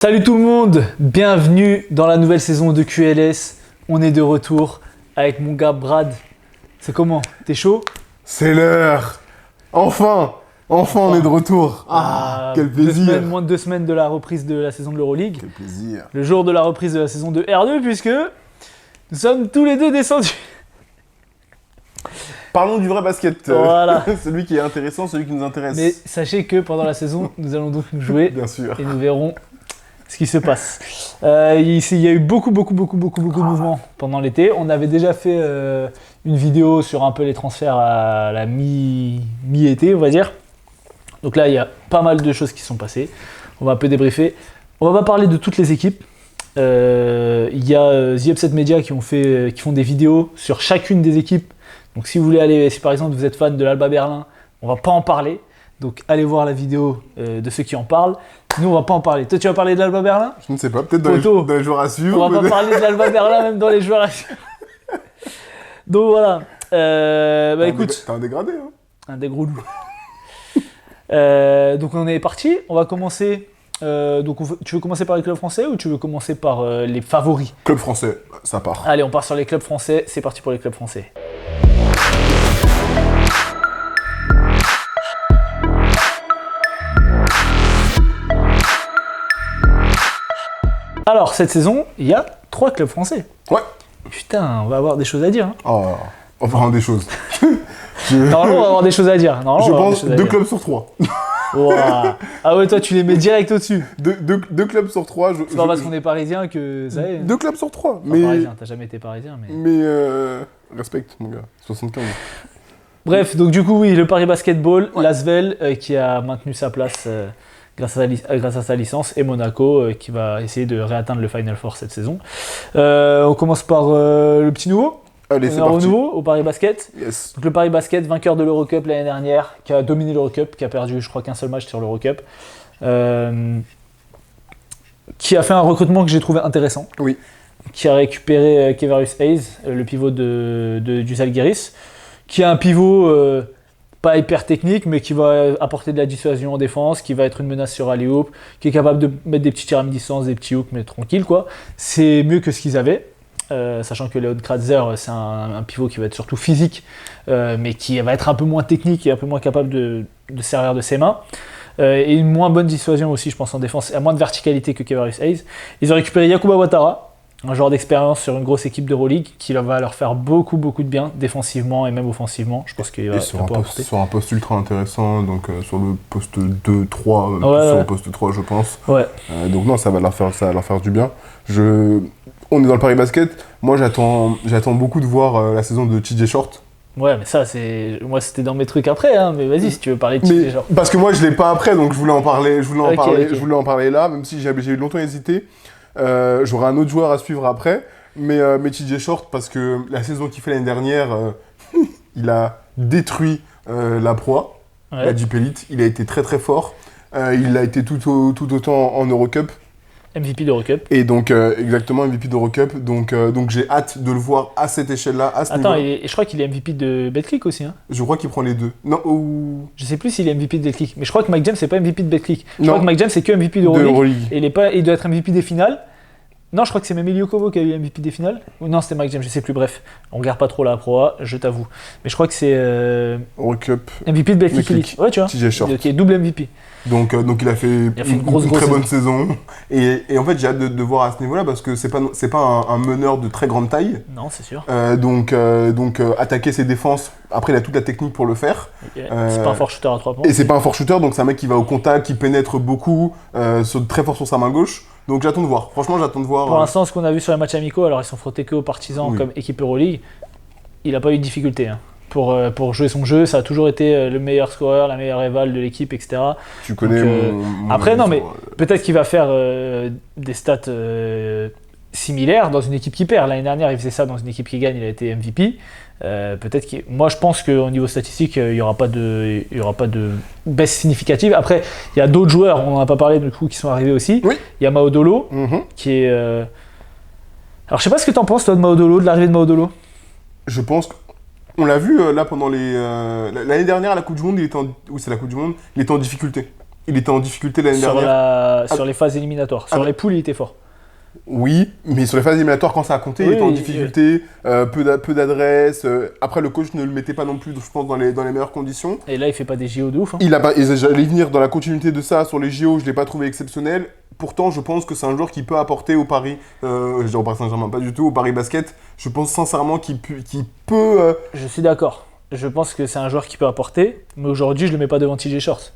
Salut tout le monde, bienvenue dans la nouvelle saison de QLS. On est de retour avec mon gars Brad. C'est comment? T'es chaud? C'est l'heure. Enfin on est de retour. Quel plaisir. Moins de 2 semaines de la reprise de la saison de l'Euroleague. Quel plaisir. Le jour de la reprise de la saison de R2 puisque nous sommes tous les deux descendus. Parlons du vrai basket. Voilà. Celui qui est intéressant, celui qui nous intéresse. Mais sachez que pendant la saison, nous allons donc nous jouer Bien sûr. et nous verrons ce qui se passe. Il y a eu beaucoup de mouvements pendant l'été. On avait déjà fait une vidéo sur un peu les transferts à la mi-été, on va dire. Donc là, il y a pas mal de choses qui sont passées. On va un peu débriefer. On va pas parler de toutes les équipes. Il y a The Upset Media qui font des vidéos sur chacune des équipes. Donc si vous voulez aller, si par exemple vous êtes fan de l'Alba Berlin, on va pas en parler. Donc allez voir la vidéo de ceux qui en parlent. Nous on va pas en parler. Toi tu vas parler de l'Alba Berlin? Je ne sais pas, peut-être dans les joueurs à suivre. On va pas parler de l'Alba Berlin même dans les joueurs à suivre. Donc voilà. Écoute. T'as un dégradé, hein. Un des gros loups. Donc on est parti. On va commencer. Tu veux commencer par les clubs français ou tu veux commencer par les favoris? Club français, ça part. Allez, on part sur les clubs français. C'est parti pour les clubs français. Alors, cette saison, il y a 3 clubs français. Ouais. Putain, on va avoir des choses à dire. Hein. Oh, on va avoir des choses. Normalement, on va avoir des choses à dire. Je pense 2 clubs sur 3. Wow. Ah ouais, toi, tu les mets direct au-dessus. 2 clubs sur 3. C'est pas parce qu'on est parisien que ça y est. 2 clubs sur 3. Enfin, Mais... parisien, t'as jamais été parisien. Mais respecte, mon gars. 75. Bref, donc du coup, oui, le Paris Basketball, l'Asvel qui a maintenu sa place grâce à sa licence, et Monaco qui va essayer de réatteindre le Final Four cette saison. On commence par le petit nouveau. Allez, c'est au parti. nouveau, au Paris Basket. Yes. Donc le Paris Basket, vainqueur de l'Eurocup l'année dernière, qui a dominé l'Eurocup, qui a perdu, je crois, qu'un seul match sur l'Eurocup. Qui a fait un recrutement que j'ai trouvé intéressant. Oui. Qui a récupéré Kevarius Hayes, le pivot du Žalgiris, qui a un pivot pas hyper technique, mais qui va apporter de la dissuasion en défense, qui va être une menace sur alley-oop, qui est capable de mettre des petits tirs à mi-distance, des petits hooks, mais tranquille, quoi. C'est mieux que ce qu'ils avaient. Sachant que Leon Kratzer, c'est un pivot qui va être surtout physique, mais qui va être un peu moins technique et un peu moins capable de servir de ses mains. Et une moins bonne dissuasion aussi, je pense, en défense, et moins de verticalité que Kevarius Hayes. Ils ont récupéré Yacouba Ouattara, un joueur d'expérience sur une grosse équipe d'Euroleague, qui va leur faire beaucoup de bien, défensivement et même offensivement. Je pense qu'il va pouvoir apporter. Sur un poste ultra intéressant, donc sur le poste 2-3, sur le poste 3, je pense. Ouais. Donc non, ça va leur faire du bien. On est dans le Paris Basket. Moi, j'attends beaucoup de voir la saison de TJ Short. Ouais, mais ça, moi, c'était dans mes trucs après, hein, mais vas-y, si tu veux parler de TJ Short. Parce que moi, je l'ai pas après, donc je voulais en parler. Ok. Je voulais en parler là, même si j'ai eu longtemps hésité. J'aurai un autre joueur à suivre après. Mais TJ Short, parce que la saison qu'il fait l'année dernière, il a détruit la proie, la Jeep Elite. Il a été très fort. Il a été tout autant en Eurocup. MVP d'Eurocup. Et donc, exactement, MVP d'Eurocup. Donc j'ai hâte de le voir à cette échelle-là, à ce niveau. Attends, je crois qu'il est MVP de Betclic aussi. Hein. Je crois qu'il prend les deux. Non, Je sais plus s'il est MVP de Betclic, mais je crois que Mike James, c'est pas MVP de Betclic. Je crois que Mike James, c'est que MVP d'Euroleague. Et il doit être MVP des finales. Non, je crois que c'est même Elio Kobo qui a eu MVP des finales. Ou non, c'était Mike James, je sais plus. Bref, on regarde pas trop la Pro A, je t'avoue. Mais je crois que c'est Eurocup. MVP de Betclic Elite. Ouais, tu vois. TJ Short. Ok, double MVP. Donc il a fait une grosse très bonne saison. Et en fait, j'ai hâte de voir à ce niveau-là parce que c'est pas un meneur de très grande taille. Non, c'est sûr. Donc attaquer ses défenses. Après, il a toute la technique pour le faire. Okay. C'est pas un fort shooter à 3 points. Et c'est pas un fort shooter, donc c'est un mec qui va au contact, qui pénètre beaucoup, très fort sur sa main gauche. Donc j'attends de voir. Franchement, j'attends de voir. Pour l'instant, ce qu'on a vu sur les matchs amicaux, alors ils sont frottés que aux partisans comme équipe Euroleague, il a pas eu de difficulté. Hein. Pour jouer son jeu, ça a toujours été le meilleur scoreur, la meilleure éval de l'équipe, etc. Tu connais mon après, non, mais peut-être qu'il va faire des stats similaires dans une équipe qui perd. L'année dernière, il faisait ça dans une équipe qui gagne, il a été MVP. Moi, je pense qu'au niveau statistique, il n'y aura pas de baisse significative. Après, il y a d'autres joueurs, on n'en a pas parlé du coup, qui sont arrivés aussi. Oui. Il y a Maodolo, qui est... Alors, je sais pas ce que tu en penses, toi, de Maodolo, de l'arrivée de Maodolo. Je pense qu'on l'a vu là pendant l'année dernière à la Coupe du Monde, c'est la Coupe du Monde, il était en difficulté. il était en difficulté l'année sur, dernière. sur les phases éliminatoires. Sur les poules, il était fort. Oui, mais sur les phases éliminatoires, quand ça a compté, il était en difficulté, peu d'adresse. Après, le coach ne le mettait pas non plus, je pense, dans les meilleures conditions. Et là, il fait pas des JO de ouf. Hein. J'allais venir dans la continuité de ça sur les JO, je l'ai pas trouvé exceptionnel. Pourtant, je pense que c'est un joueur qui peut apporter au Paris, je dis au Paris Saint-Germain, pas du tout, au Paris Basket. Je pense sincèrement qu'il peut. Je suis d'accord. Je pense que c'est un joueur qui peut apporter, mais aujourd'hui, je le mets pas devant TJ Short.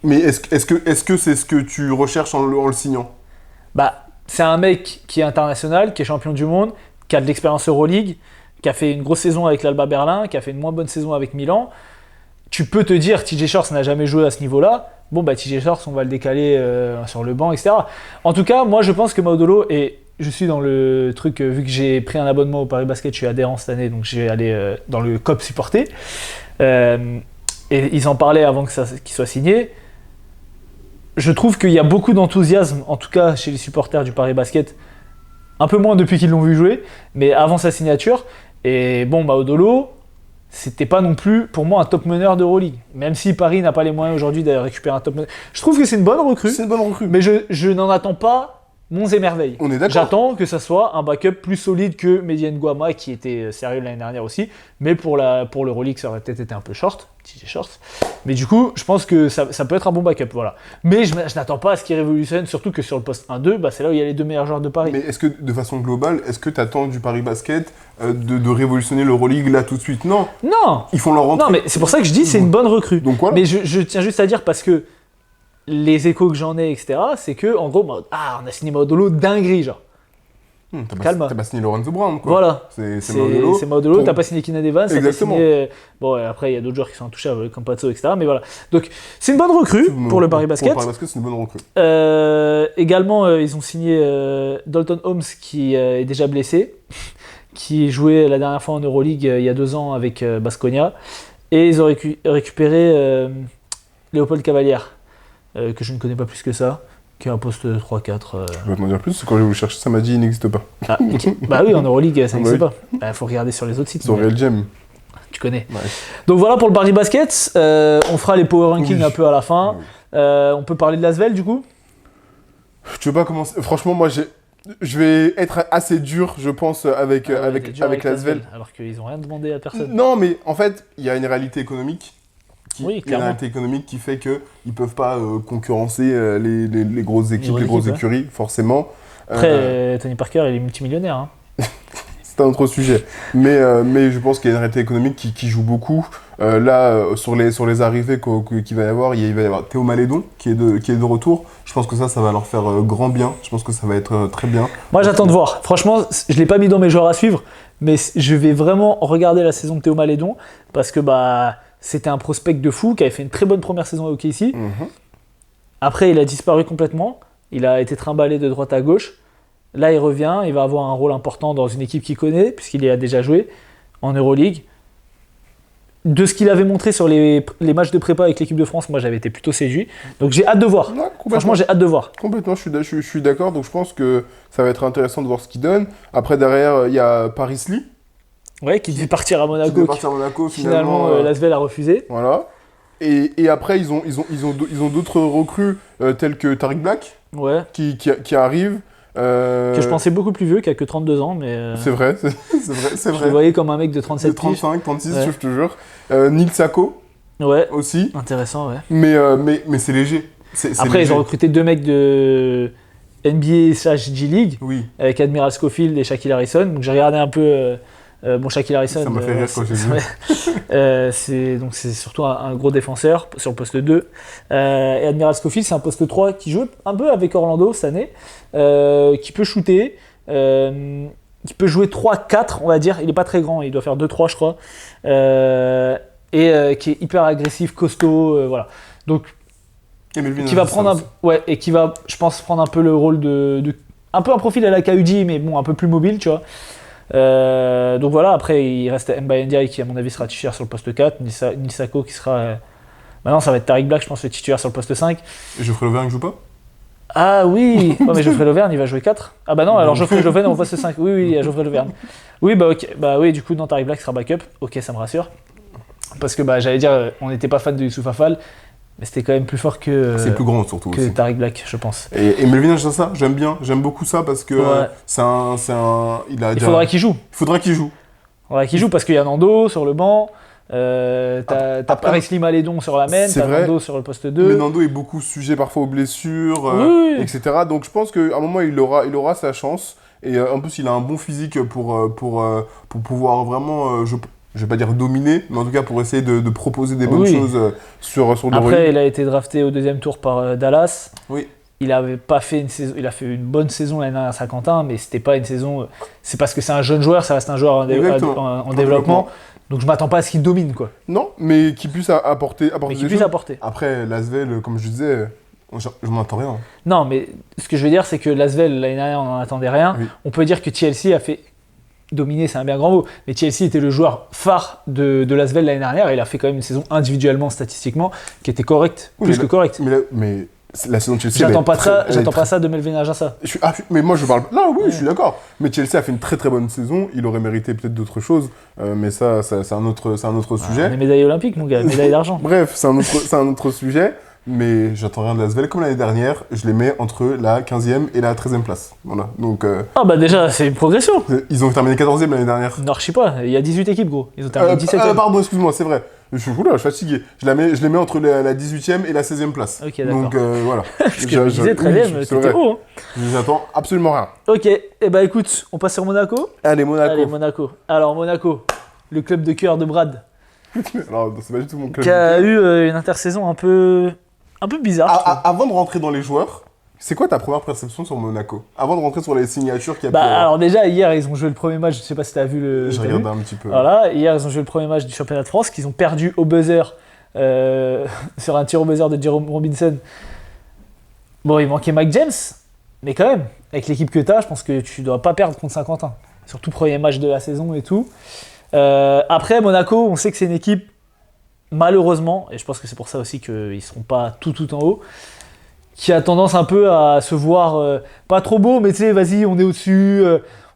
Mais est-ce que c'est ce que tu recherches en le signant? Bah, c'est un mec qui est international, qui est champion du monde, qui a de l'expérience Euroleague, qui a fait une grosse saison avec l'Alba Berlin, qui a fait une moins bonne saison avec Milan. Tu peux te dire, TJ Shorts n'a jamais joué à ce niveau-là. Bon, bah, TJ Shorts, on va le décaler sur le banc, etc. En tout cas, moi, je pense que Maudolo, et je suis dans le truc, vu que j'ai pris un abonnement au Paris Basket, je suis adhérent cette année, donc je vais aller dans le COP supporter. Et ils en parlaient avant qu'il soit signé. Je trouve qu'il y a beaucoup d'enthousiasme, en tout cas chez les supporters du Paris Basket, un peu moins depuis qu'ils l'ont vu jouer, mais avant sa signature. Et bon, Maudolo, c'était pas non plus pour moi un top meneur d'Euroleague. Même si Paris n'a pas les moyens aujourd'hui de récupérer un top meneur. Je trouve que c'est une bonne recrue. C'est une bonne recrue. Mais je n'en attends pas monts et merveilles. On est d'accord. J'attends que ça soit un backup plus solide que Mediane Guama, qui était sérieux l'année dernière aussi. Mais pour l'Euroleague, ça aurait peut-être été un peu short. Mais du coup, je pense que ça peut être un bon backup. Voilà. Mais je n'attends pas à ce qu'il révolutionne, surtout que sur le poste 1-2, bah, c'est là où il y a les deux meilleurs joueurs de Paris. Mais est-ce que, de façon globale, est-ce que tu attends du Paris Basket de révolutionner l'Euroleague là tout de suite? Non. Non. Ils font leur rentrée. Non, mais c'est pour ça que je dis c'est une bonne recrue. Donc voilà. Mais je tiens juste à dire, parce que les échos que j'en ai, etc., c'est que, en gros, on a signé Maudolo dinguerie, genre. T'as pas signé Lorenzo Brown, quoi. Voilà. C'est Maudolo. C'est Maudolo, t'as pas signé Keenan Evans, Exactement. t'as pas signé... Bon, après, il y a d'autres joueurs qui sont intouchables, comme Pazzo, etc., mais voilà. Donc, c'est une bonne recrue pour le Paris Basket. Pour le Paris Basket, c'est une bonne recrue. Également, ils ont signé Dalton Holmes, qui est déjà blessé, qui jouait la dernière fois en Euroleague il y a 2 ans avec Baskonia. Et ils ont récupéré Léopold Cavalière, que je ne connais pas plus que ça, qui est un poste 3-4. Je vais t'en dire plus, parce que quand j'ai voulu chercher, ça m'a dit il n'existe pas. Ah, okay. Bah oui, en Euroleague, ça n'existe pas. Faut regarder sur les autres sites. Sur Real Gem. Tu connais. Ouais. Donc voilà pour le Paris Basket. On fera les power rankings un peu à la fin. Oui. On peut parler de l'Asvel du coup. Tu veux pas commencer? Franchement, moi je vais être assez dur, je pense, avec l'Asvel. Alors qu'ils n'ont rien demandé à personne. Non, mais en fait, il y a une réalité économique. Oui, il y a une réalité économique qui fait qu'ils ne peuvent pas concurrencer les grosses équipes, les grosses écuries, forcément. Après, Tony Parker, il est multimillionnaire. Hein. C'est un autre sujet. Mais je pense qu'il y a une réalité économique qui joue beaucoup. Là, sur les arrivées qu'il va y avoir, il va y avoir Théo Malédon qui est de retour. Je pense que ça va leur faire grand bien. Je pense que ça va être très bien. Moi, j'attends de voir. Franchement, je ne l'ai pas mis dans mes joueurs à suivre, mais je vais vraiment regarder la saison de Théo Malédon parce que c'était un prospect de fou qui avait fait une très bonne première saison à OKC. Après, il a disparu complètement. Il a été trimballé de droite à gauche. Là, il revient. Il va avoir un rôle important dans une équipe qu'il connaît, puisqu'il y a déjà joué en Euroleague. De ce qu'il avait montré sur les matchs de prépa avec l'équipe de France, moi, j'avais été plutôt séduit. Donc, j'ai hâte de voir. Ouais, franchement, j'ai hâte de voir. Complètement, je suis d'accord. Donc, je pense que ça va être intéressant de voir ce qu'il donne. Après, derrière, il y a Paris Lee. Ouais, qui devait partir à Monaco. Finalement, l'Asvel a refusé. Voilà. Et après, ils ont d'autres recrues tels que Tariq Black, qui arrivent. Que je pensais beaucoup plus vieux, qui a que 32 ans, mais... C'est vrai. Je le voyais comme un mec de 37 piges. 35, 36, je te jure. Neil Sacco, aussi. Intéressant, ouais. Mais c'est léger. Après, ils ont recruté 2 mecs de NBA/G League, avec Admiral Schofield et Shaquille Harrison. Donc j'ai regardé un peu... Shaquille Harrison, ça m'a fait rire quand j'ai vu. C'est surtout un gros défenseur sur le poste 2. Et Admiral Schofield, c'est un poste 3 qui joue un peu avec Orlando cette année, qui peut shooter, qui peut jouer 3-4, on va dire. Il n'est pas très grand, il doit faire 2-3, je crois. Et qui est hyper agressif, costaud, voilà. Donc, qui va prendre et qui va, je pense, prendre un peu le rôle de un peu un profil à la KUG, mais bon, un peu plus mobile, tu vois. Donc voilà, après il reste Mba Ndiaye qui à mon avis sera titulaire sur le poste 4, Neil Sacco qui sera... Maintenant ça va être Tariq Black, je pense, le titulaire sur le poste 5. Et Geoffrey Lauvergne ne joue pas? Ah oui, mais Geoffrey Lauvergne il va jouer 4. Ah bah non, alors Geoffrey Lauvergne on poste 5. Oui, il y a Geoffrey Lauvergne. Oui, oui, du coup non, Tariq Black sera backup. Ok, ça me rassure. Parce que j'allais dire, on n'était pas fan de Youssouf Afal. Mais c'était quand même plus fort que, C'est plus grand surtout que aussi. Tariq Black, je pense. Et Melvin Agassa, j'aime bien. J'aime beaucoup ça parce que Ouais. il a Il déjà- faudra qu'il joue. Il faudra qu'il joue. Parce qu'il y a Nando sur le banc. T'as après- Paris Limalédon sur la main, C'est t'as vrai. Nando sur le poste Mais 2. Nando est beaucoup sujet parfois aux blessures, Oui. etc. Donc je pense qu'à un moment, il aura sa chance. Et en plus, il a un bon physique pour pouvoir vraiment, je vais pas dire dominer, mais en tout cas pour essayer de proposer des bonnes Oui. choses sur le Après, relais. il a été drafté au deuxième tour par Dallas. Oui. Il avait pas fait une saison, il a fait une bonne saison l'année dernière à Saint-Quentin, mais c'était pas une saison. C'est parce que c'est un jeune joueur, ça reste un joueur Exactement. en développement. Donc je m'attends pas à ce qu'il domine, quoi. Non, mais qui puisse apporter Mais des qu'il puisse choses. apporter. Après, Lasvel, comme je disais, je m'en attends rien. Non, mais ce que je veux dire, c'est que Lasvel, l'année dernière, on n'en attendait rien. Oui. On peut dire que Chelsea a fait dominer, c'est un bien grand mot, mais Chelsea était le joueur phare de Lasvel l'année dernière et il a fait quand même une saison individuellement, statistiquement, qui était correcte, Oui, plus mais que correcte. Mais la saison de Chelsea. J'attends elle est pas très- ça, elle est j'attends très- pas ça de Melvin Agassa. Mais moi je parle. Là, oui, je suis d'accord. Mais Chelsea a fait une très très bonne saison. Il aurait mérité peut-être d'autres choses. Mais ça c'est un autre On sujet. est médaille olympique, mon gars, médaille d'argent. Bref, c'est un autre sujet. Mais j'attends rien de Lasvel. Comme l'année dernière, je les mets entre la 15e et la 13e place. Voilà. Donc, Ah bah déjà, c'est une progression. ils ont terminé 14e l'année dernière. Non, je sais pas, il y a 18 équipes, gros. Ils ont terminé 17e. Pardon, excuse-moi, c'est vrai. Oula, je suis fatigué. Je les mets entre la 18e et la 16e place. Ok, d'accord. Donc, voilà. Parce que je me disais, 13e, c'est c'était vrai. haut. Hein. J'attends absolument rien. Ok, et bah écoute, on passe sur Monaco. Allez, Monaco. Allez, Monaco. Alors, Monaco, le club de cœur de Brad, Alors, c'est pas du tout mon club. qui a eu une intersaison un peu bizarre. je trouve. Avant de rentrer dans les joueurs, c'est quoi ta première perception sur Monaco? Avant de rentrer sur les signatures qu'il y a Bah, pu- alors déjà, hier, ils ont joué le premier match, je sais pas si t'as vu le... J'ai t'as regardé vu un petit peu. Voilà, hier, ils ont joué le premier match du championnat de France, qu'ils ont perdu au buzzer, sur un tir au buzzer de Jerome Robinson. Bon, il manquait Mike James, mais quand même, avec l'équipe que t'as, je pense que tu dois pas perdre contre Saint-Quentin. Surtout premier match de la saison et tout. Après, Monaco, on sait que c'est une équipe, malheureusement, et je pense que c'est pour ça aussi qu'ils seront pas tout en haut, qui a tendance un peu à se voir pas trop beau, mais tu sais, vas-y, on est au-dessus,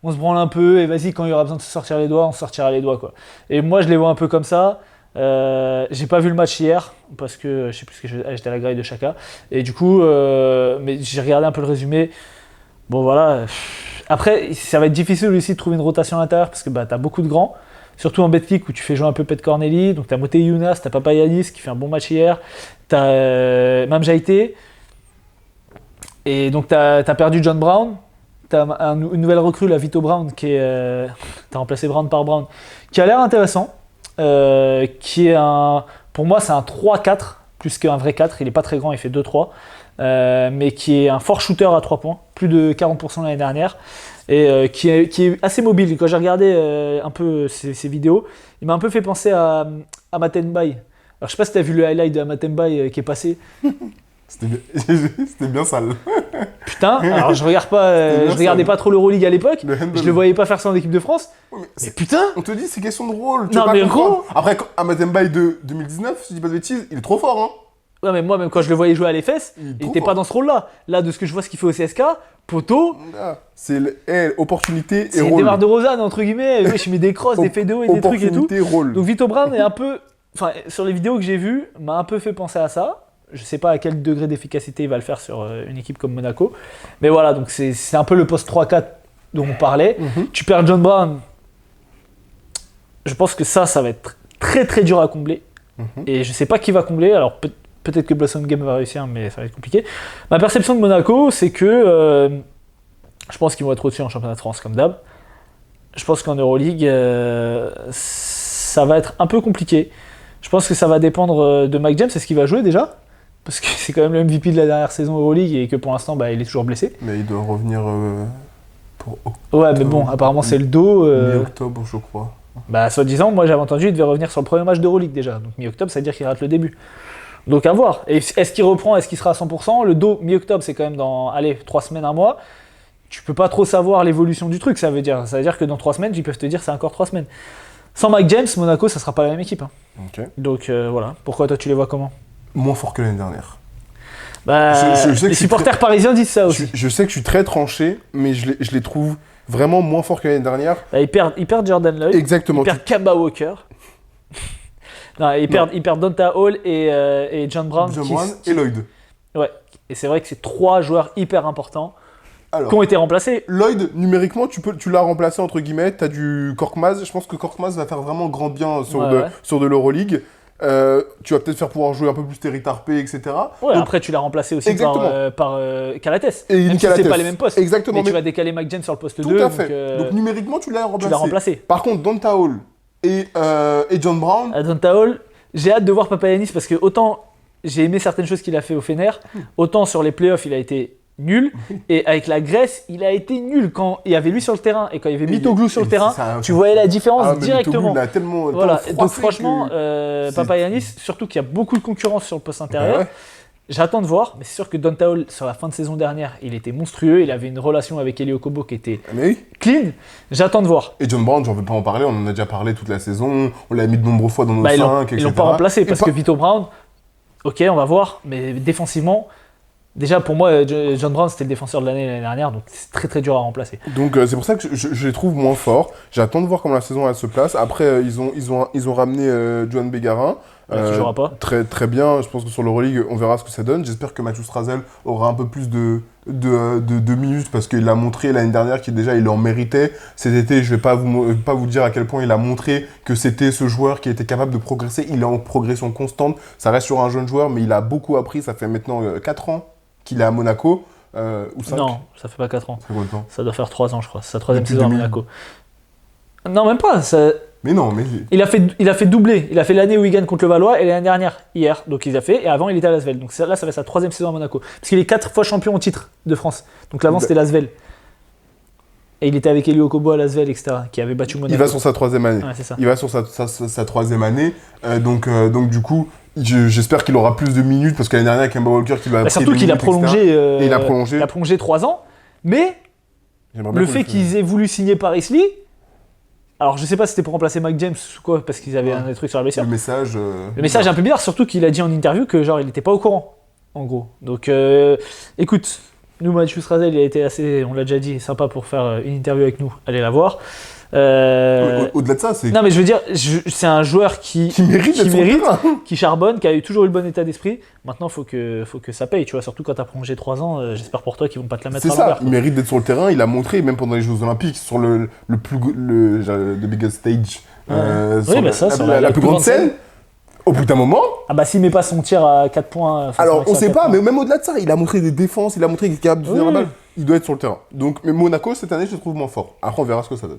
on se branle un peu, et vas-y, quand il y aura besoin de se sortir les doigts, on se sortira les doigts, quoi. Et moi, je les vois un peu comme ça. J'ai pas vu le match hier, parce que je sais plus ce que j'étais à la grille de Chaka, et du coup, mais j'ai regardé un peu le résumé. Bon, voilà. Après, ça va être difficile aussi de trouver une rotation à l'intérieur, parce que bah, t'as beaucoup de grands. Surtout en betkick où tu fais jouer un peu Pet Corneli, donc t'as Moté Younas, t'as Papayanis qui fait un bon match hier, t'as Mam Jaité, et donc t'as perdu John Brown, t'as une nouvelle recrue, la Vito Brown, t'as remplacé Brown par Brown, qui a l'air intéressant, qui est pour moi c'est un 3-4, plus qu'un vrai 4, il est pas très grand, il fait 2-3, mais qui est un fort shooter à 3 points, plus de 40% l'année dernière. Et qui est assez mobile. Quand j'ai regardé un peu ses vidéos, il m'a un peu fait penser à Matenbaï. Alors je sais pas si tu as vu le highlight de Matenbaï qui est passé. C'était bien sale. Putain, alors je regardais pas trop l'Euroleague à l'époque, Le handball. je le voyais pas faire ça en équipe de France. Ouais, mais Mais putain, on te dit, c'est question de rôle. Tu Non, vas pas mais comprendre. gros. Après, Amatembaï de 2019, si je dis pas de bêtises, il est trop fort, hein. ouais, mais moi même quand je le voyais jouer à l'EFS, Il est il trop était fort. pas dans ce rôle-là. Là, de ce que je vois ce qu'il fait au CSK, poteau, Ah, c'est opportunité et c'est rôle. démarre de Rosanne entre guillemets. Oui, je mets des crosses, des fédéos et des trucs et tout. Opportunité, rôle. Donc Vito Brown est un peu, enfin sur les vidéos que j'ai vues, m'a un peu fait penser à ça. Je sais pas à quel degré d'efficacité il va le faire sur une équipe comme Monaco, mais voilà, donc c'est un peu le poste 3-4 dont on parlait. Tu perds John Brown, je pense que ça va être très très dur à combler, et je sais pas qui va combler. Alors peut-être que Blossom Game va réussir, mais ça va être compliqué. Ma perception de Monaco, c'est que je pense qu'ils vont être au-dessus en championnat de France comme d'hab. Je pense qu'en Euroleague, ça va être un peu compliqué. Je pense que ça va dépendre de Mike James, est-ce qu'il va jouer déjà? Parce que c'est quand même le MVP de la dernière saison Euroleague et que pour l'instant, bah, il est toujours blessé. Mais il doit revenir pour Ouais, mais bon, apparemment c'est le dos. mi-octobre, je crois. Bah, soi-disant, moi j'avais entendu, il devait revenir sur le premier match d'Euroleague déjà. Donc mi-octobre, ça veut dire qu'il rate le début. Donc à voir. Et est-ce qu'il reprend? Est-ce qu'il sera à 100%? Le dos, mi-octobre, c'est quand même dans, allez, 3 semaines, 1 mois. Tu peux pas trop savoir l'évolution du truc, ça veut dire. Ça veut dire que dans 3 semaines, ils peuvent te dire c'est encore 3 semaines. Sans Mike James, Monaco, ça sera pas la même équipe. Hein. Ok. Donc voilà. Pourquoi toi tu les vois comment? Moins fort que l'année dernière. Bah, Je sais que les je suis supporters parisiens disent ça aussi. Je sais que je suis très tranché, mais je les trouve vraiment moins forts que l'année dernière. Bah, ils perdent Jordan Lloyd, Exactement. ils perdent Kemba Walker. Non, ils perdent Donta Hall et John Brown. John Brown et Lloyd. Ouais. Et c'est vrai que c'est 3 joueurs hyper importants Alors, qui ont été remplacés. Lloyd, numériquement, tu l'as remplacé entre guillemets. T'as du Korkmaz. Je pense que Korkmaz va faire vraiment grand bien sur de l'Euroleague. Tu vas peut-être faire pouvoir jouer un peu plus Terry Tarpé, etc. Ouais, Donc, après tu l'as remplacé aussi par Calates. Et Même si Calates. c'est pas les mêmes postes. Exactement. Mais tu vas décaler McGinn sur le poste 2. Tout à fait. Donc numériquement, tu l'as remplacé. Tu l'as remplacé. Par contre, Donta Hall et John Brown. À Donta Hall, j'ai hâte de voir Papagiannis parce que autant j'ai aimé certaines choses qu'il a fait au Fener, autant sur les playoffs il a été nul, et avec la Grèce il a été nul quand il y avait lui sur le terrain et quand il y avait Mitoglou sur le terrain, tu voyais la différence directement. Mitoglou, il a tellement voilà. Donc froissé franchement, Papagiannis, surtout qu'il y a beaucoup de concurrence sur le poste intérieur. Ouais. J'attends de voir, mais c'est sûr que Donta Hall, sur la fin de saison dernière, il était monstrueux, il avait une relation avec Eli Okobo qui était clean. J'attends de voir. Et John Brown, j'en veux pas en parler, on en a déjà parlé toute la saison, on l'a mis de nombreuses fois dans nos 5, etc. Ils l'ont pas remplacé parce que Vito Brown, ok, on va voir, mais défensivement, déjà pour moi, John Brown c'était le défenseur de l'année dernière, donc c'est très très dur à remplacer. Donc c'est pour ça que je les trouve moins forts. J'attends de voir comment la saison elle se place. Après, ils ont ramené Johan Bégarin. Qui jouera pas. Très, très bien, je pense que sur l'Euroleague, on verra ce que ça donne. J'espère que Mathieu Strazel aura un peu plus de minutes parce qu'il l'a montré l'année dernière qu'il déjà il en méritait. Cet été, je vais pas vous dire à quel point il a montré que c'était ce joueur qui était capable de progresser. Il est en progression constante. Ça reste sur un jeune joueur, mais il a beaucoup appris. Ça fait maintenant 4 ans qu'il est à Monaco. Ou 5. Non, ça fait pas 4 ans. Ça fait combien de temps ? Ça doit faire 3 ans, je crois. C'est sa 3e saison à Monaco. Non, même pas. Mais non, mais... Il a fait doubler. Il a fait l'année où il gagne contre le Valois et l'année dernière, hier. Donc il a fait, et avant il était à l'Asvel. Donc là, ça fait sa 3e saison à Monaco. Parce qu'il est 4 fois champion au titre de France. Donc l'avant c'était l'Asvel. Et il était avec Eli Okobo à l'Asvel, etc. Qui avait battu Monaco. Il va sur sa 3e année. Ouais, c'est ça. Il va sur sa 3e année. Donc du coup, j'espère qu'il aura plus de minutes parce que l'année dernière, Kemba Walker qui lui a pris surtout qu'il a prolongé. Et il a prolongé. Il a prolongé 3 ans. Mais le fait qu'ils aient voulu signer Paris Lee. Alors je sais pas si c'était pour remplacer Mike James ou quoi, parce qu'ils avaient un truc sur la blessure. Le message est un peu bizarre, surtout qu'il a dit en interview que genre il était pas au courant, en gros. Donc écoute, nous Mathieu Strazel il a été assez, on l'a déjà dit, sympa pour faire une interview avec nous, allez la voir. Au-delà de ça, c'est... Non mais je veux dire, c'est un joueur qui mérite, qui charbonne, qui a eu toujours eu le bon état d'esprit. Maintenant, faut que ça paye, tu vois. Surtout quand t'as prolongé 3 ans, j'espère pour toi qu'ils vont pas te la mettre à l'envers. C'est ça, il mérite d'être sur le terrain. Il a montré, même pendant les Jeux Olympiques, sur le biggest stage, la plus grande scène. Au bout d'un moment... Ah bah s'il met pas son tir à 4 points... Alors on sait pas, mais même au-delà de ça, il a montré des défenses, il a montré qu'il est capable de tenir la balle. Il doit être sur le terrain. Donc, mais Monaco, cette année, je le trouve moins fort. Après, on verra ce que ça donne.